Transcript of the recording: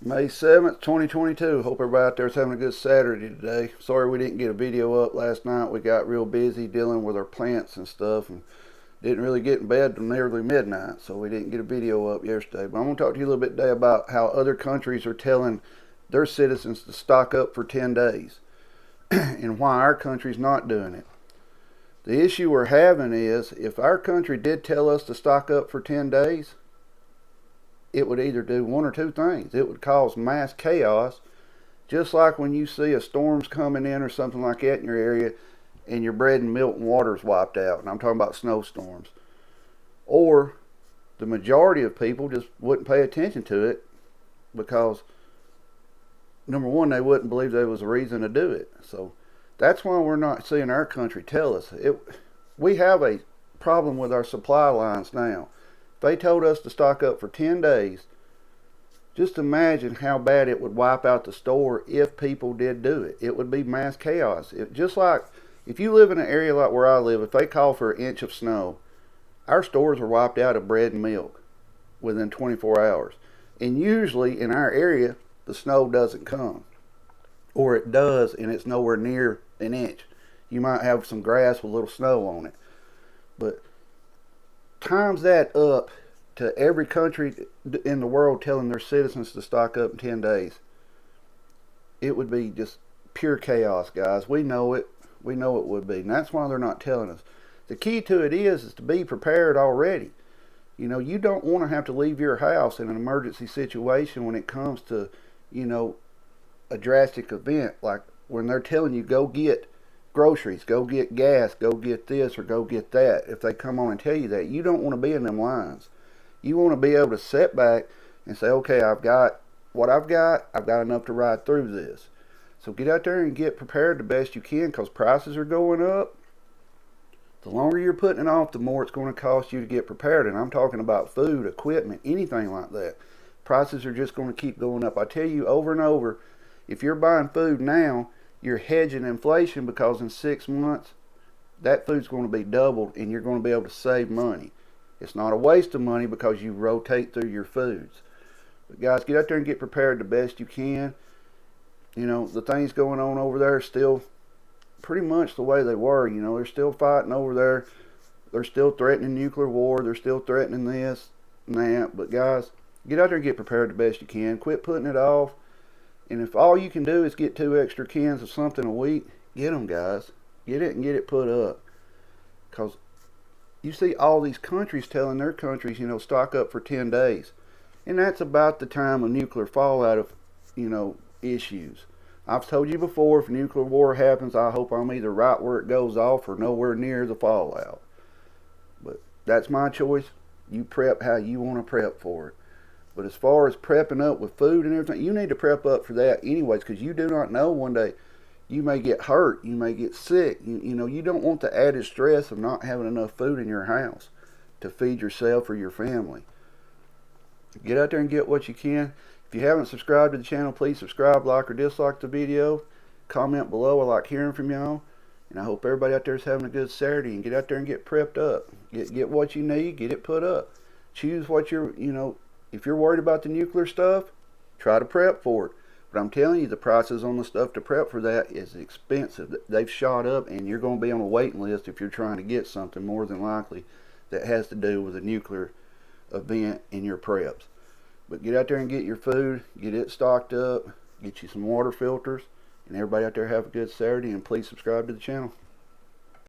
May 7th, 2022. Hope everybody out there is having a good Saturday today. Sorry we didn't get a video up last night. We got real busy dealing with our plants and stuff and didn't really get in bed till nearly midnight, so we didn't get a video up yesterday. But I'm going to talk to you a little bit today about how other countries are telling their citizens to stock up for 10 days and why our country's not doing it. The issue we're having is if our country did tell us to stock up for 10 days, it would either do one or two things. It would cause mass chaos, just like when you see a storm's coming in or something like that in your area and your bread and milk and water's wiped out. And I'm talking about snowstorms. Or the majority of people just wouldn't pay attention to it because, number one, they wouldn't believe there was a reason to do it. So that's why we're not seeing our country tell us. We have a problem with our supply lines now. They told us to stock up for 10 days. Just imagine how bad it would wipe out the store if people did do it. It would be mass chaos. Just like if you live in an area like where I live, if they call for an inch of snow, our stores are wiped out of bread and milk within 24 hours. And usually in our area, the snow doesn't come. Or it does, and it's nowhere near an inch. You might have some grass with a little snow on it. But times that up to every country in the world telling their citizens to stock up in 10 days. It would be just pure chaos, guys. We know it. We know it would be. And that's why they're not telling us. The key to it is to be prepared already. You know, you don't want to have to leave your house in an emergency situation when it comes to, a drastic event. Like when they're telling you go get groceries, go get gas, go get this or go get that. If they come on and tell you that, you don't want to be in them lines. You want to be able to sit back and say, okay, I've got what I've got enough to ride through this. So get out there and get prepared the best you can, because prices are going up. The longer you're putting it off, the more it's going to cost you to get prepared. And I'm talking about food, equipment, anything like that. Prices are just going to keep going up. I tell you over and over, if you're buying food now, you're hedging inflation, because in 6 months that food's going to be doubled and you're going to be able to save money. It's not a waste of money because you rotate through your foods. But guys, get out there and get prepared the best you can. The things going on over there are still pretty much the way they were. They're still fighting over there. They're still threatening nuclear war. They're still threatening this and that. But guys, get out there and get prepared the best you can. Quit putting it off. And if all you can do is get 2 extra cans of something a week, get them, guys. Get it and get it put up. Because you see all these countries telling their countries, stock up for 10 days. And that's about the time of nuclear fallout of, issues. I've told you before, if nuclear war happens, I hope I'm either right where it goes off or nowhere near the fallout. But that's my choice. You prep how you want to prep for it. But as far as prepping up with food and everything, you need to prep up for that anyways, because you do not know, one day you may get hurt, you may get sick. You don't want the added stress of not having enough food in your house to feed yourself or your family. Get out there and get what you can. If you haven't subscribed to the channel, please subscribe, like or dislike the video. Comment below. I like hearing from y'all. And I hope everybody out there is having a good Saturday, and get out there and get prepped up. Get what you need, get it put up. Choose what if you're worried about the nuclear stuff, try to prep for it. But I'm telling you, the prices on the stuff to prep for that is expensive. They've shot up, and you're going to be on a waiting list if you're trying to get something, more than likely, that has to do with a nuclear event in your preps. But get out there and get your food, get it stocked up, get you some water filters, and everybody out there have a good Saturday, and please subscribe to the channel.